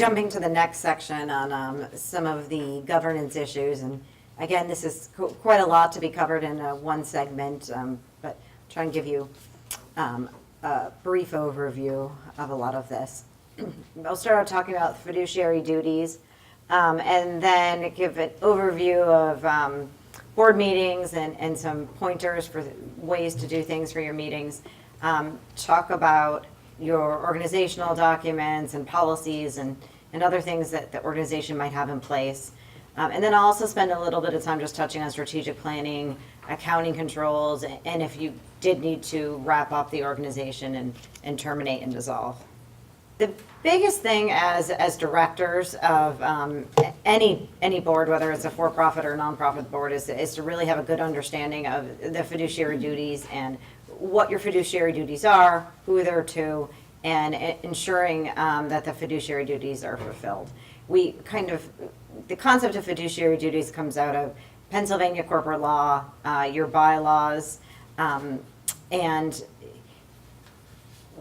jumping to the next section on some of the governance issues. And again, this is quite a lot to be covered in one segment, but try and give you a brief overview of a lot of this. I'll start out talking about fiduciary duties, and then give an overview of board meetings and some pointers for ways to do things for your meetings. Talk about your organizational documents and policies and other things that the organization might have in place. And then I'll also spend a little bit of time just touching on strategic planning, accounting controls, and if you did need to wrap up the organization and terminate and dissolve. The biggest thing as directors of any board, whether it's a for-profit or nonprofit board, is to really have a good understanding of the fiduciary duties and what your fiduciary duties are, who they're to, and ensuring that the fiduciary duties are fulfilled. The concept of fiduciary duties comes out of Pennsylvania corporate law, your bylaws, and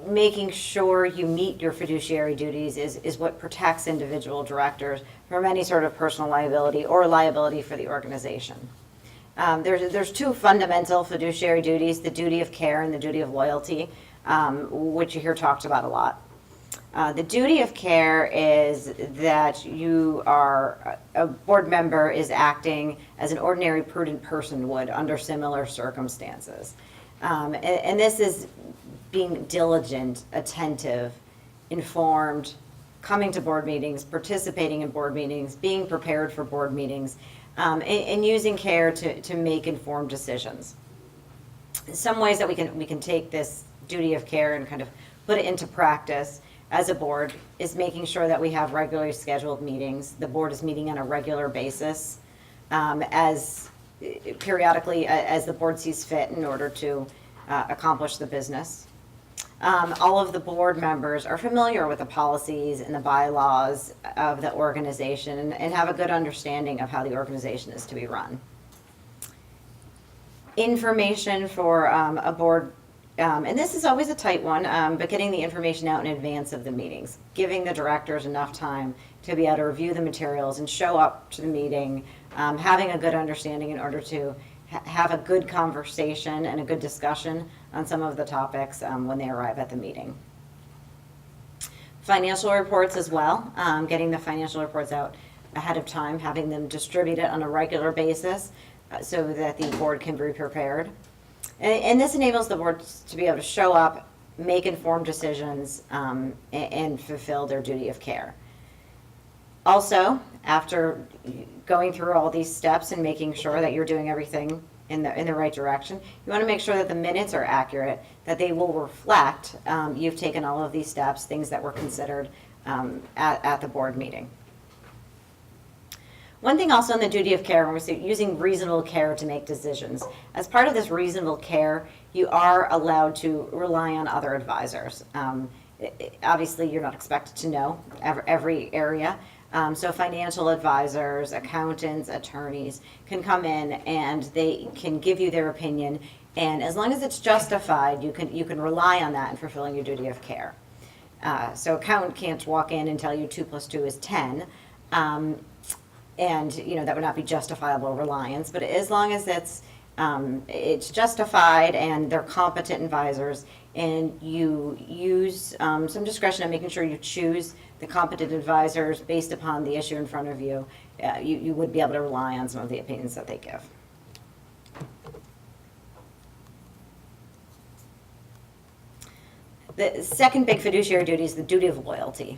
making sure you meet your fiduciary duties is what protects individual directors from any sort of personal liability or liability for the organization. There's two fundamental fiduciary duties, the duty of care and the duty of loyalty, which you hear talked about a lot. The duty of care is that a board member is acting as an ordinary prudent person would under similar circumstances. And this is being diligent, attentive, informed, coming to board meetings, participating in board meetings, being prepared for board meetings, and using care to make informed decisions. Some ways that we can take this duty of care and kind of put it into practice as a board is making sure that we have regularly scheduled meetings. The board is meeting on a regular basis, as periodically as the board sees fit in order to accomplish the business. All of the board members are familiar with the policies and the bylaws of the organization and have a good understanding of how the organization is to be run. Information for a board, and this is always a tight one, but getting the information out in advance of the meetings, giving the directors enough time to be able to review the materials and show up to the meeting, having a good understanding in order to have a good conversation and a good discussion on some of the topics when they arrive at the meeting. Financial reports as well, getting the financial reports out ahead of time, having them distributed on a regular basis so that the board can be prepared. And this enables the board to be able to show up, make informed decisions, and fulfill their duty of care. Also, after going through all these steps and making sure that you're doing everything in the right direction, you want to make sure that the minutes are accurate, that they will reflect you've taken all of these steps, things that were considered at the board meeting. One thing also in the duty of care, when we're using reasonable care to make decisions, as part of this reasonable care, you are allowed to rely on other advisors. Obviously, you're not expected to know every area. So financial advisors, accountants, attorneys can come in and they can give you their opinion. And as long as it's justified, you can rely on that in fulfilling your duty of care. So accountant can't walk in and tell you 2 + 2 is 10. And that would not be justifiable reliance. But as long as it's justified and they're competent advisors, and you use some discretion in making sure you choose the competent advisors based upon the issue in front of you, you would be able to rely on some of the opinions that they give. The second big fiduciary duty is the duty of loyalty.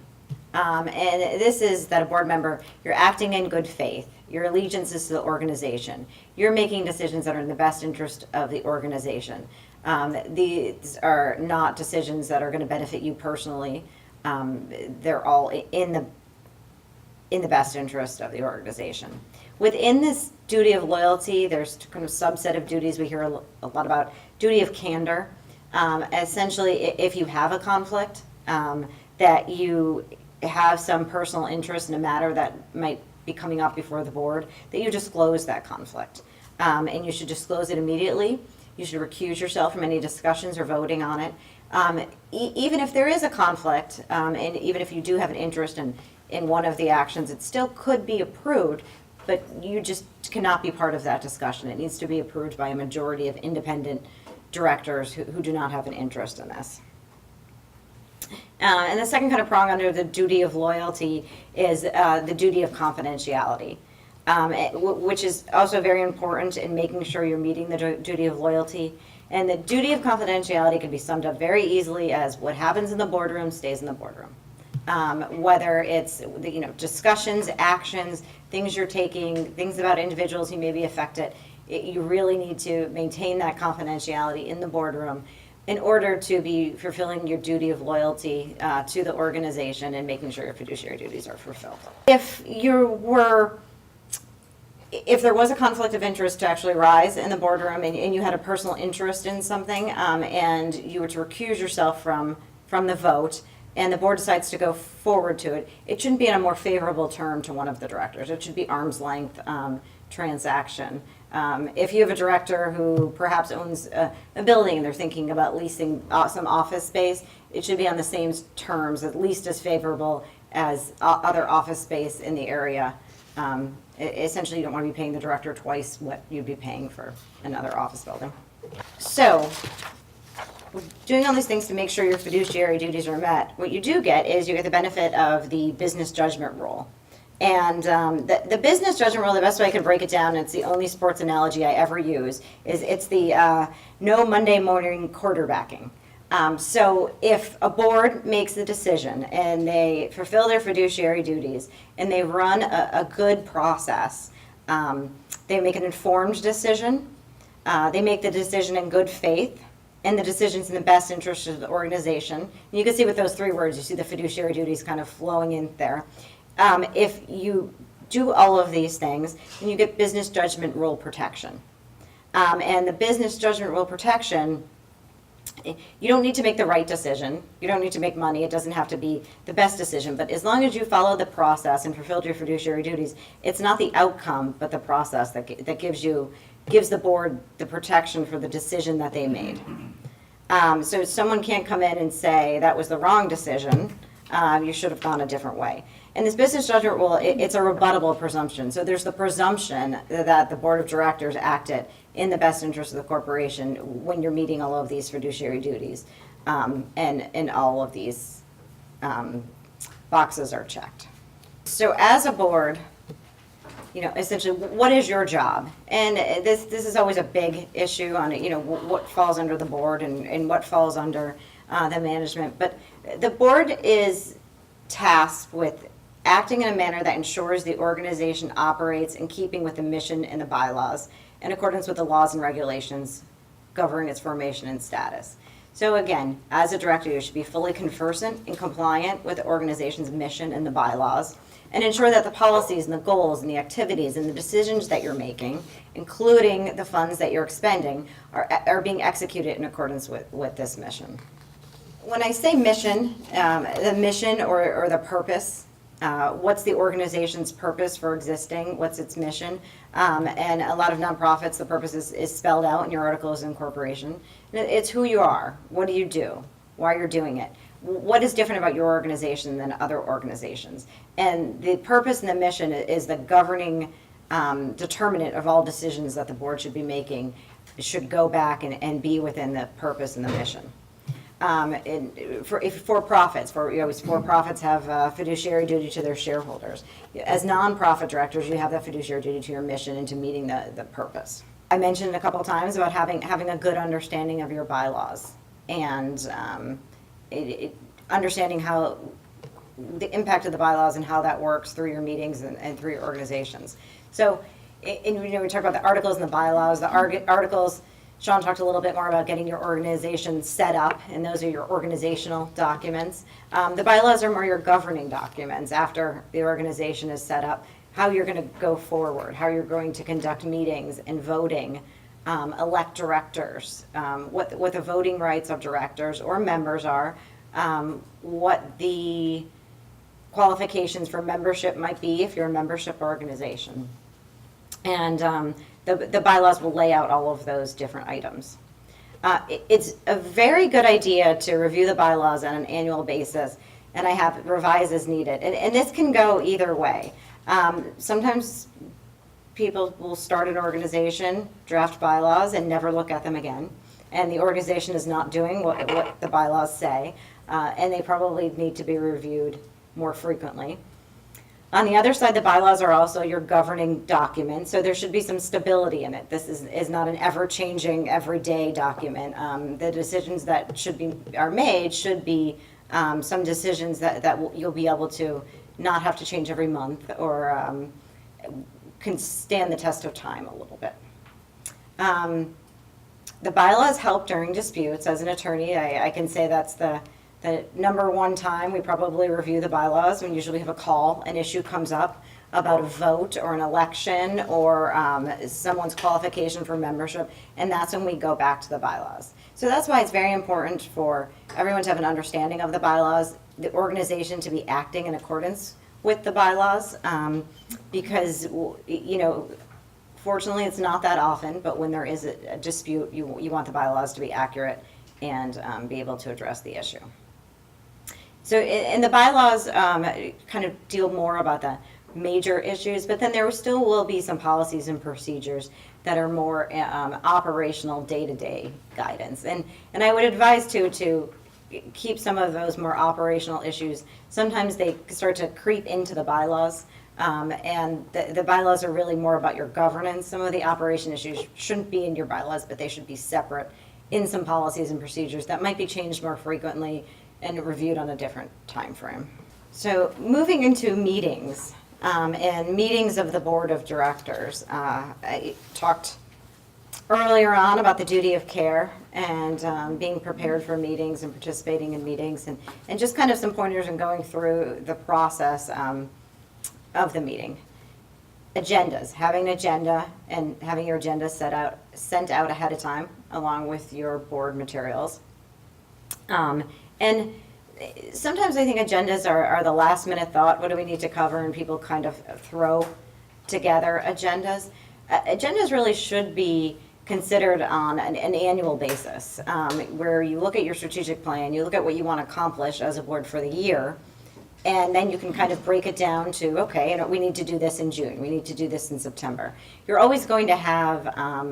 And this is that a board member, you're acting in good faith. Your allegiance is to the organization. You're making decisions that are in the best interest of the organization. These are not decisions that are going to benefit you personally. They're all in the best interest of the organization. Within this duty of loyalty, there's kind of subset of duties we hear a lot about. Duty of candor. Essentially, if you have a conflict, that you have some personal interest in a matter that might be coming up before the board, that you disclose that conflict. And you should disclose it immediately. You should recuse yourself from any discussions or voting on it. Even if there is a conflict, and even if you do have an interest in in one of the actions, it still could be approved, but you just cannot be part of that discussion. It needs to be approved by a majority of independent directors who do not have an interest in this. And the second kind of prong under the duty of loyalty is the duty of confidentiality, which is also very important in making sure you're meeting the duty of loyalty. And the duty of confidentiality can be summed up very easily as what happens in the boardroom stays in the boardroom. Whether it's discussions, actions, things you're taking, things about individuals who may be affected, you really need to maintain that confidentiality in the boardroom in order to be fulfilling your duty of loyalty to the organization and making sure your fiduciary duties are fulfilled. If there was a conflict of interest to actually rise in the boardroom and you had a personal interest in something and you were to recuse yourself from the vote and the board decides to go forward to it, it shouldn't be in a more favorable term to one of the directors. It should be arm's length transaction. If you have a director who perhaps owns a building and they're thinking about leasing some office space, it should be on the same terms, at least as favorable as other office space in the area. Essentially, you don't want to be paying the director twice what you'd be paying for another office building. So, doing all these things to make sure your fiduciary duties are met, what you do get is you get the benefit of the business judgment rule. And the business judgment rule, the best way I could break it down, and it's the only sports analogy I ever use, is it's the no Monday morning quarterbacking. So if a board makes the decision and they fulfill their fiduciary duties and they run a good process, they make an informed decision, they make the decision in good faith, and the decision's in the best interest of the organization. And you can see with those three words, you see the fiduciary duties kind of flowing in there. If you do all of these things, then you get business judgment rule protection. And the business judgment rule protection, you don't need to make the right decision. You don't need to make money. It doesn't have to be the best decision. But as long as you follow the process and fulfilled your fiduciary duties, it's not the outcome, but the process that gives the board the protection for the decision that they made. So someone can't come in and say that was the wrong decision. You should have gone a different way. And this business judgment rule, it's a rebuttable presumption. So there's the presumption that the board of directors acted in the best interest of the corporation when you're meeting all of these fiduciary duties, and all of these boxes are checked. So as a board, essentially, what is your job? And this is always a big issue on what falls under the board and what falls under the management. But the board is tasked with acting in a manner that ensures the organization operates in keeping with the mission and the bylaws in accordance with the laws and regulations governing its formation and status. So again, as a director, you should be fully conversant and compliant with the organization's mission and the bylaws, and ensure that the policies and the goals and the activities and the decisions that you're making, including the funds that you're expending, are being executed in accordance with this mission. When I say mission, the mission or the purpose, what's the organization's purpose for existing, what's its mission, and a lot of nonprofits, the purpose is spelled out in your articles of incorporation. It's who you are, what do you do, why you're doing it, what is different about your organization than other organizations. And the purpose and the mission is the governing determinant of all decisions that the board should be making. It should go back and be within the purpose and the mission. For-profits have a fiduciary duty to their shareholders. As nonprofit directors, you have that fiduciary duty to your mission and to meeting the purpose. I mentioned a couple of times about having a good understanding of your bylaws and understanding how the impact of the bylaws and how that works through your meetings and through your organizations. So, we talk about the articles and the bylaws. The articles. Sean talked a little bit more about getting your organization set up, and those are your organizational documents. The bylaws are more your governing documents after the organization is set up, how you're going to go forward, how you're going to conduct meetings and voting, elect directors, what the voting rights of directors or members are, what the qualifications for membership might be if you're a membership organization. And the bylaws will lay out all of those different items. It's a very good idea to review the bylaws on an annual basis and I have revise as needed. And this can go either way. Sometimes people will start an organization, draft bylaws, and never look at them again. And the organization is not doing what the bylaws say, and they probably need to be reviewed more frequently. On the other side, the bylaws are also your governing document, so there should be some stability in it. This is not an ever-changing, everyday document. The decisions that are made should be some decisions that you'll be able to not have to change every month, or can stand the test of time a little bit. The bylaws help during disputes. As an attorney, I can say that's the number one time we probably review the bylaws. We usually have a call, an issue comes up about a vote or an election or someone's qualification for membership, and that's when we go back to the bylaws. So that's why it's very important for everyone to have an understanding of the bylaws, the organization to be acting in accordance with the bylaws, because, you know, fortunately it's not that often, but when there is a dispute, you want the bylaws to be accurate and be able to address the issue. So, and the bylaws kind of deal more about the major issues, but then there still will be some policies and procedures that are more operational day-to-day guidance. And I would advise to keep some of those more operational issues. Sometimes they start to creep into the bylaws, and the bylaws are really more about your governance. Some of the operation issues shouldn't be in your bylaws, but they should be separate in some policies and procedures that might be changed more frequently and reviewed on a different time frame. So moving into meetings, and meetings of the board of directors. I talked earlier on about the duty of care and being prepared for meetings and participating in meetings, and just kind of some pointers in going through the process of the meeting. Agendas, having an agenda and having your agenda sent out ahead of time along with your board materials. And sometimes I think agendas are the last minute thought. What do we need to cover? And people kind of throw together agendas. Agendas really should be considered on an annual basis, where you look at your strategic plan, you look at what you want to accomplish as a board for the year, and then you can kind of break it down to, okay, you know, we need to do this in June, we need to do this in September. You're always going to have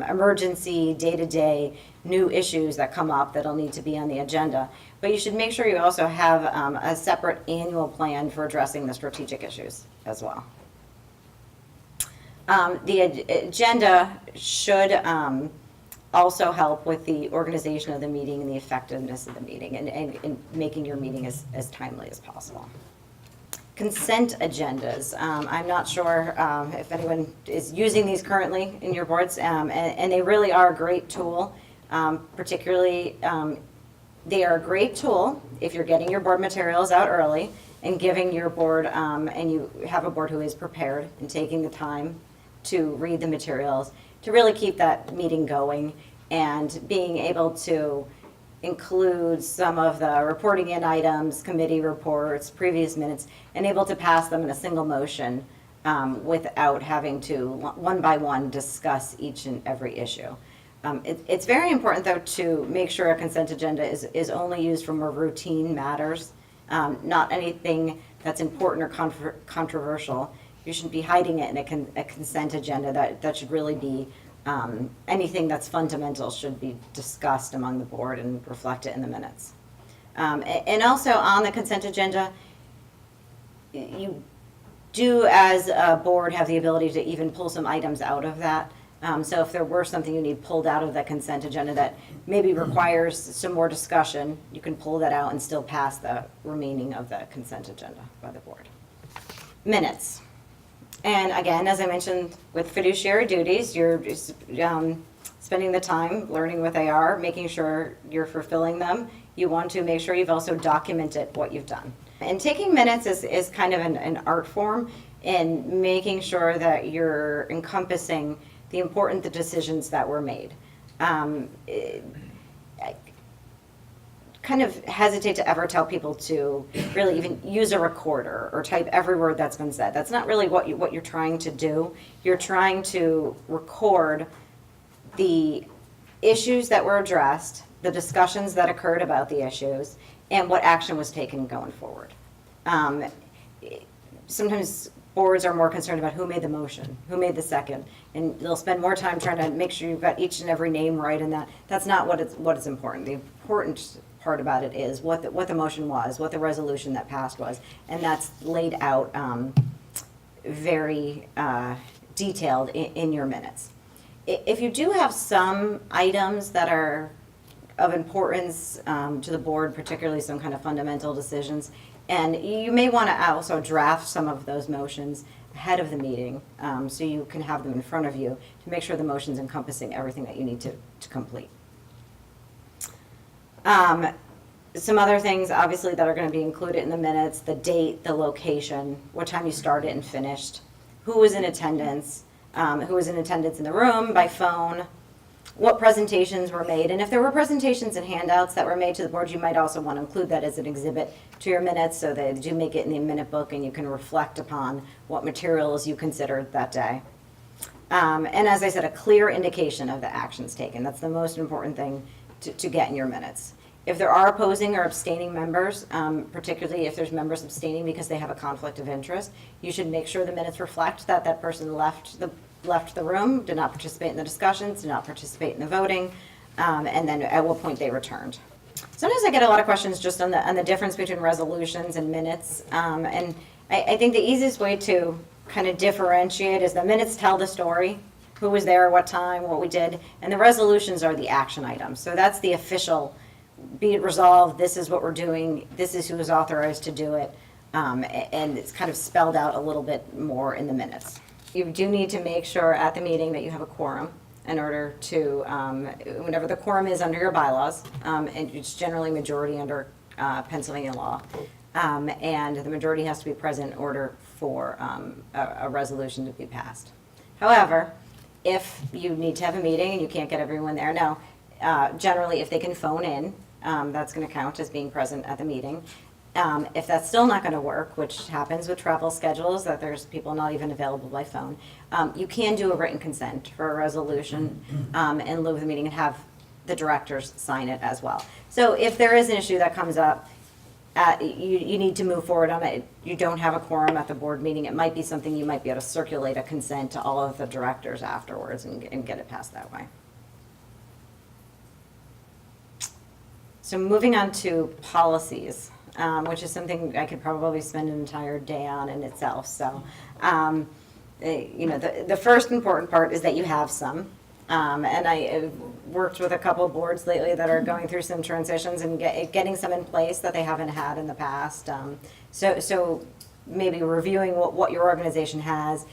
emergency, day-to-day, new issues that come up that'll need to be on the agenda. But you should make sure you also have a separate annual plan for addressing the strategic issues as well. The agenda should also help with the organization of the meeting and the effectiveness of the meeting, and making your meeting as timely as possible. Consent agendas. I'm not sure if anyone is using these currently in your boards, and they really are a great tool. Particularly, they are a great tool if you're getting your board materials out early and giving your board, and you have a board who is prepared and taking the time to read the materials, to really keep that meeting going and being able to include some of the reporting in items, committee reports, previous minutes, and able to pass them in a single motion without having to one by one discuss each and every issue. It's very important, though, to make sure a consent agenda is only used for more routine matters, not anything that's important or controversial. You shouldn't be hiding it in a consent agenda. That should really be anything that's fundamental should be discussed among the board and reflect it in the minutes. And also on the consent agenda, you do as a board have the ability to even pull some items out of that. So if there were something you need pulled out of the consent agenda that maybe requires some more discussion, you can pull that out and still pass the remaining of the consent agenda by the board. Minutes. And again, as I mentioned, with fiduciary duties, you're spending the time learning what they are, making sure you're fulfilling them. You want to make sure you've also documented what you've done. And taking minutes is kind of an art form in making sure that you're encompassing the important decisions that were made. I kind of hesitate to ever tell people to really even use a recorder or type every word that's been said. That's not really what you're trying to do. You're trying to record the issues that were addressed, the discussions that occurred about the issues, and what action was taken going forward. Um, Sometimes boards are more concerned about who made the motion, who made the second, and they'll spend more time trying to make sure you've got each and every name right, and that's not what is important. The important part about it is what the motion was, what the resolution that passed was, and that's laid out very detailed in your minutes. If you do have some items that are of importance to the board, particularly some kind of fundamental decisions, and you may want to also draft some of those motions ahead of the meeting, so you can have them in front of you to make sure the motion's encompassing everything that you need to complete. Some other things, obviously, that are going to be included in the minutes: the date, the location, what time you started and finished, who was in attendance in the room, by phone, what presentations were made, and if there were presentations and handouts that were made to the board, you might also want to include that as an exhibit to your minutes, so that you make it in the minute book and you can reflect upon what materials you considered that day. And as I said, a clear indication of the actions taken. That's the most important thing to get in your minutes. If there are opposing or abstaining members, particularly if there's members abstaining because they have a conflict of interest, you should make sure the minutes reflect that that person left the room, did not participate in the discussions, did not participate in the voting, and then at what point they returned. Sometimes I get a lot of questions just on the difference between resolutions and minutes, and I think the easiest way to kind of differentiate is the minutes tell the story, who was there, what time, what we did, and the resolutions are the action items. So that's the official, be it resolved, this is what we're doing, this is who is authorized to do it, and it's kind of spelled out a little bit more in the minutes. You do need to make sure at the meeting that you have a quorum in order to, whenever the quorum is under your bylaws, and it's generally majority under Pennsylvania law, and the majority has to be present in order for a resolution to be passed. However, if you need to have a meeting and you can't get everyone there, now, generally if they can phone in, that's going to count as being present at the meeting. If that's still not going to work, which happens with travel schedules, that there's people not even available by phone, you can do a written consent for a resolution in lieu of the meeting and have the directors sign it as well. So if there is an issue that comes up, you need to move forward on it. You don't have a quorum at the board meeting. It might be something you might be able to circulate a consent to all of the directors afterwards and get it passed that way. So moving on to policies. Which is something I could probably spend an entire day on in itself. So, the first important part is that you have some. And I've worked with a couple of boards lately that are going through some transitions and getting some in place that they haven't had in the past. So maybe reviewing what your organization has,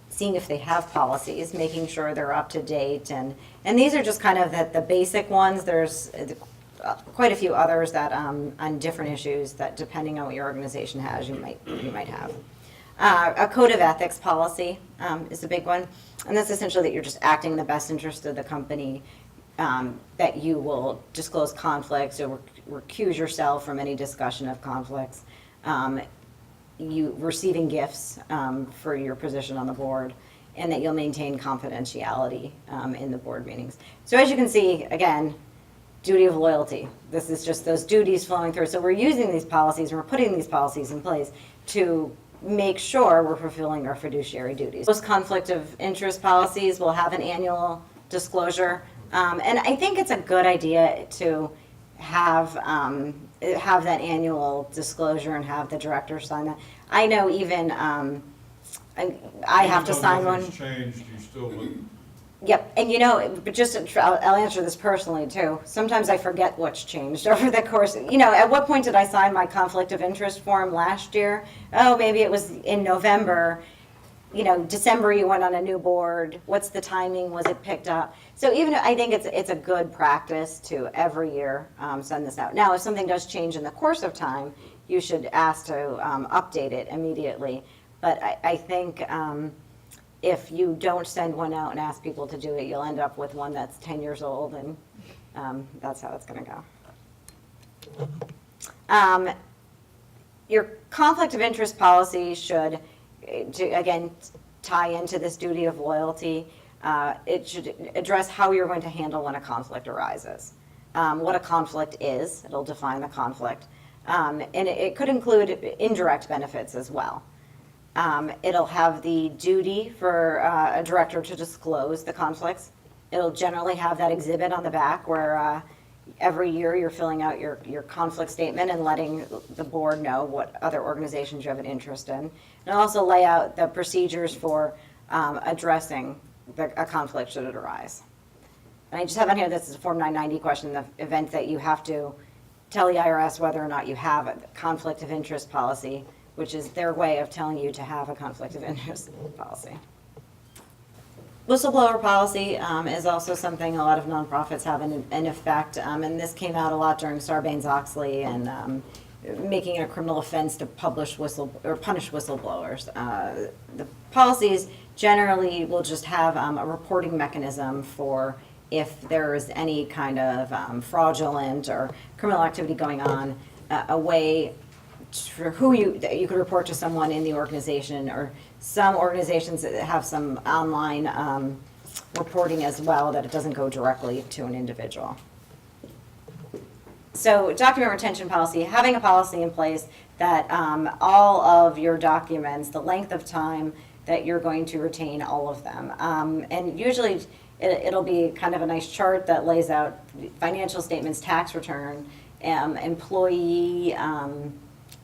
seeing if they have policies, making sure they're up to date. And these are just kind of the basic ones. There's quite a few others that on different issues that, depending on what your organization has, you might have. A code of ethics policy is a big one, and that's essentially that you're just acting in the best interest of the company, that you will disclose conflicts or recuse yourself from any discussion of conflicts, you receiving gifts for your position on the board, and that you'll maintain confidentiality in the board meetings. So as you can see, again, duty of loyalty. This is just those duties flowing through. So we're using these policies and we're putting these policies in place to make sure we're fulfilling our fiduciary duties. Most conflict of interest policies will have an annual disclosure. And I think it's a good idea to have that annual disclosure and have the director sign that. I know even I have to sign one. Changed, you still would. Yep, and but I'll answer this personally too. Sometimes I forget what's changed over the course. At what point did I sign my conflict of interest form last year? Oh, maybe it was in November. December you went on a new board. What's the timing? Was it picked up? So I think it's a good practice to every year send this out. Now, if something does change in the course of time, you should ask to update it immediately. But I think if you don't send one out and ask people to do it, you'll end up with one that's 10 years old, and that's how it's going to go. Your conflict of interest policy should, again, tie into this duty of loyalty. It should address how you're going to handle when a conflict arises. What a conflict is, it'll define the conflict. And it could include indirect benefits as well. It'll have the duty for a director to disclose the conflicts. It'll generally have that exhibit on the back where every year you're filling out your conflict statement and letting the board know what other organizations you have an interest in. And also lay out the procedures for addressing a conflict should it arise. And I just have on here, this is a Form 990 question, the event that you have to tell the IRS whether or not you have a conflict of interest policy, which is their way of telling you to have a conflict of interest policy. Whistleblower policy is also something a lot of nonprofits have in effect, and this came out a lot during Sarbanes-Oxley and making it a criminal offense to punish whistleblowers. The policies generally will just have a reporting mechanism for if there is any kind of fraudulent or criminal activity going on, a way for that you could report to someone in the organization, or some organizations that have some online reporting as well, that it doesn't go directly to an individual. So document retention policy, having a policy in place that all of your documents, the length of time that you're going to retain all of them. And usually it'll be kind of a nice chart that lays out financial statements, tax return, employee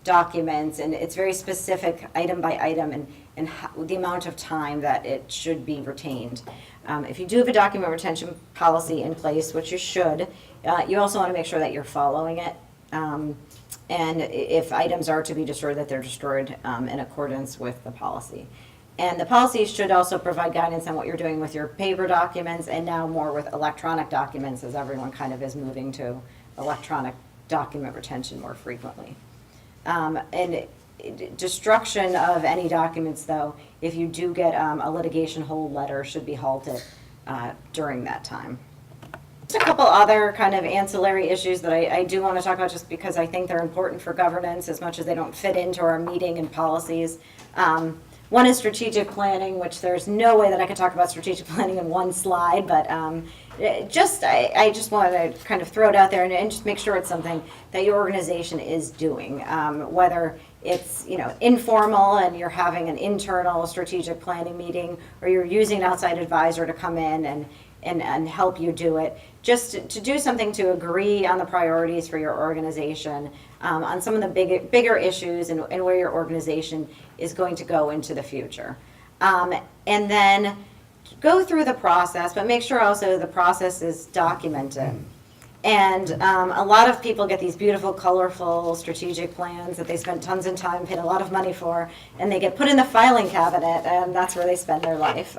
documents, and it's very specific item by item and the amount of time that it should be retained. If you do have a document retention policy in place, which you should, you also want to make sure that you're following it. And if items are to be destroyed, that they're destroyed in accordance with the policy. And the policy should also provide guidance on what you're doing with your paper documents, and now more with electronic documents, as everyone kind of is moving to electronic document retention more frequently. And destruction of any documents, though, if you do get a litigation hold letter, should be halted during that time. Just a couple other kind of ancillary issues that I do want to talk about, just because I think they're important for governance as much as they don't fit into our meeting and policies. One is strategic planning, which there's no way that I could talk about strategic planning in one slide, but I just want to kind of throw it out there and just make sure it's something that your organization is doing, whether it's informal and you're having an internal strategic planning meeting, or you're using an outside advisor to come in and help you do it, just to do something to agree on the priorities for your organization, on some of the bigger issues and where your organization is going to go into the future. And then go through the process, but make sure also the process is documented. And a lot of people get these beautiful, colorful strategic plans that they spent tons of time, paid a lot of money for, and they get put in the filing cabinet, and that's where they spend their life,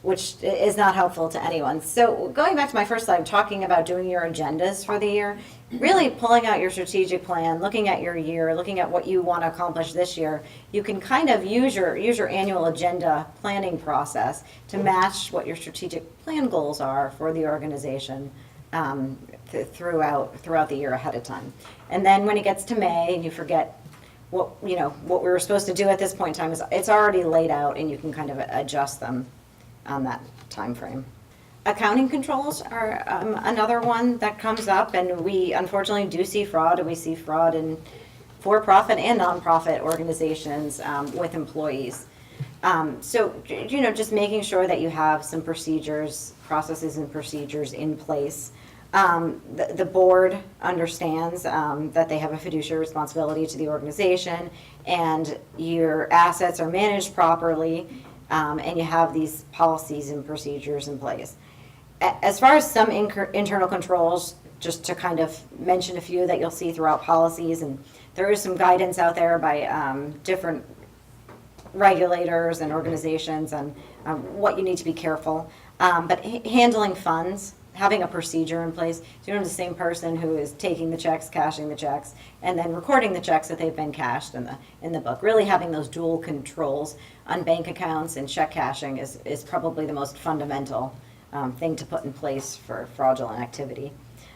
which is not helpful to anyone. So going back to my first slide, talking about doing your agendas for the year, really pulling out your strategic plan, looking at your year, looking at what you want to accomplish this year, you can kind of use your annual agenda planning process to match what your strategic plan goals are for the organization throughout the year ahead of time. And then when it gets to May and you forget what we were supposed to do at this point in time, it's already laid out, and you can kind of adjust them on that time frame. Accounting controls are another one that comes up, and we unfortunately do see fraud, and we see fraud in for-profit and nonprofit organizations with employees. So just making sure that you have some processes and procedures in place. The board understands that they have a fiduciary responsibility to the organization, and your assets are managed properly, and you have these policies and procedures in place. As far as some internal controls, just to kind of mention a few that you'll see throughout policies, and there is some guidance out there by different regulators and organizations on what you need to be careful. But handling funds, having a procedure in place, so you don't have the same person who is taking the checks, cashing the checks, and then recording the checks that they've been cashed in the book. Really having those dual controls on bank accounts and check cashing is probably the most fundamental thing to put in place for fraudulent activity.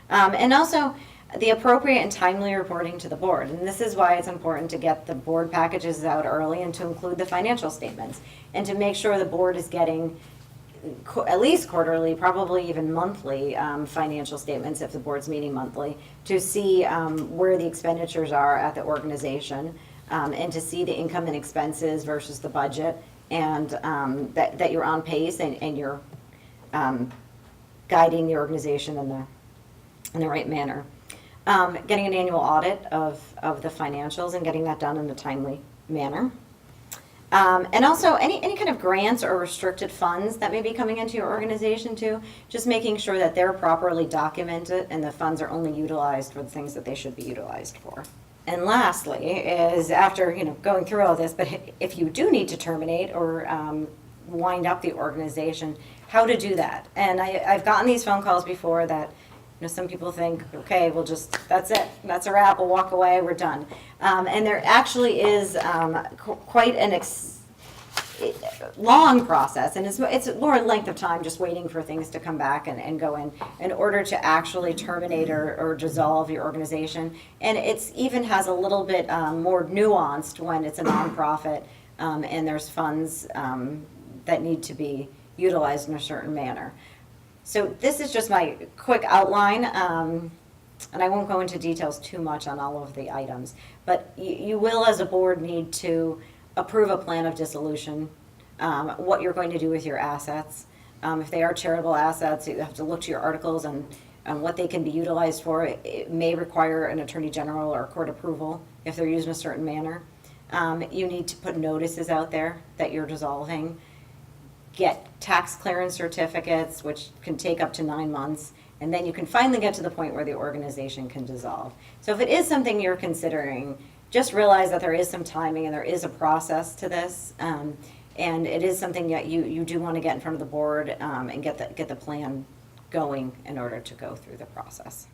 And also the appropriate and timely reporting to the board. And this is why it's important to get the board packages out early and to include the financial statements, and to make sure the board is getting at least quarterly, probably even monthly financial statements if the board's meeting monthly, to see where the expenditures are at the organization, and to see the income and expenses versus the budget, and that you're on pace and you're guiding the organization in the right manner. Getting an annual audit of the financials and getting that done in a timely manner. And also any kind of grants or restricted funds that may be coming into your organization too, just making sure that they're properly documented and the funds are only utilized for the things that they should be utilized for. And lastly is, after going through all this, but if you do need to terminate or wind up the organization, how to do that. And I've gotten these phone calls before that some people think, okay, we'll just, that's it, that's a wrap, we'll walk away, we're done. And there actually is quite an long process, and it's more length of time just waiting for things to come back and go in order to actually terminate or dissolve your organization. And it's even has a little bit more nuanced when it's a nonprofit and there's funds that need to be utilized in a certain manner. So this is just my quick outline, and I won't go into details too much on all of the items, but you will as a board need to approve a plan of dissolution, what you're going to do with your assets. If they are charitable assets, you have to look to your articles and what they can be utilized for. It may require an attorney general or court approval if they're used in a certain manner. You need to put notices out there that you're dissolving. Get tax clearance certificates, which can take up to 9 months, and then you can finally get to the point where the organization can dissolve. So if it is something you're considering, just realize that there is some timing and there is a process to this, and it is something that you do want to get in front of the board and get the plan going in order to go through the process.